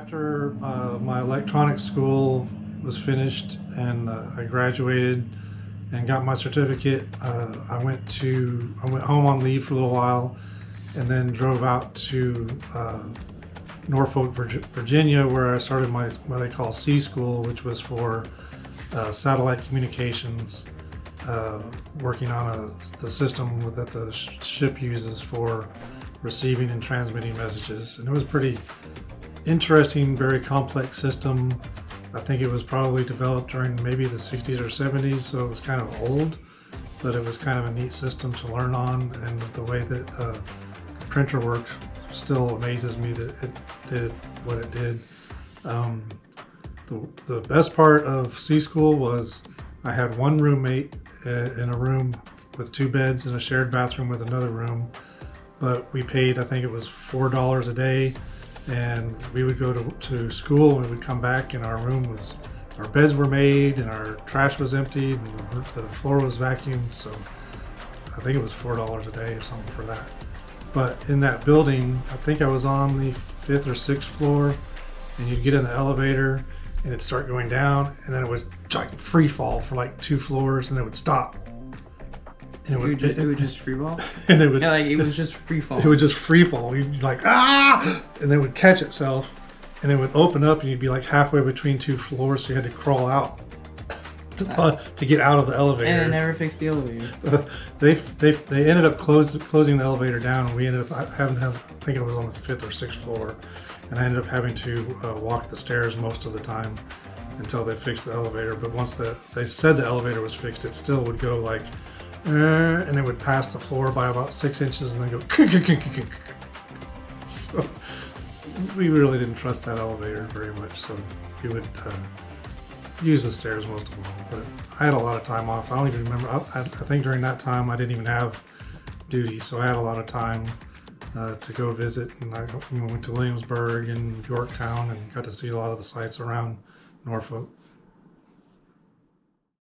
After my electronics school was finished and I graduated and got my certificate, I went home on leave for a little while, and then drove out to Norfolk, Virginia, where I started my what they call C school, which was for satellite communications, working on the system that the ship uses for receiving and transmitting messages. And it was pretty interesting, very complex system. I think it was probably developed during maybe the 60s or 70s, so it was kind of old, but it was kind of a neat system to learn on, and the way that the printer worked still amazes me that it did what it did. The best part of C school was I had one roommate in a room with two beds and a shared bathroom with another room, but we paid, I think it was $4 a day, and we would go to school and we would come back and our beds were made and our trash was emptied and the floor was vacuumed. So I think it was $4 a day or something for that. But in that building, I think I was on the 5th or 6th floor, and you'd get in the elevator and it'd start going down, and then it would like free fall for like 2 floors, and it would stop. And it would just free fall? And it would, yeah, like it was just free fall. It would just free fall. You'd be like, ah! And then it would catch itself, and it would open up, and you'd be like halfway between 2 floors, so you had to crawl out to get out of the elevator. And it never fixed the elevator. They ended up closing the elevator down, and we ended up I think I was on the 5th or 6th floor, and I ended up having to walk the stairs most of the time until they fixed the elevator. But once they said the elevator was fixed, it still would go like, and it would pass the floor by about 6 inches and then go. So we really didn't trust that elevator very much, so we would use the stairs most of all. But I had a lot of time off. I don't even remember. I think during that time I didn't even have duty, so I had a lot of time to go visit. And I went to Williamsburg and Yorktown and got to see a lot of the sites around Norfolk.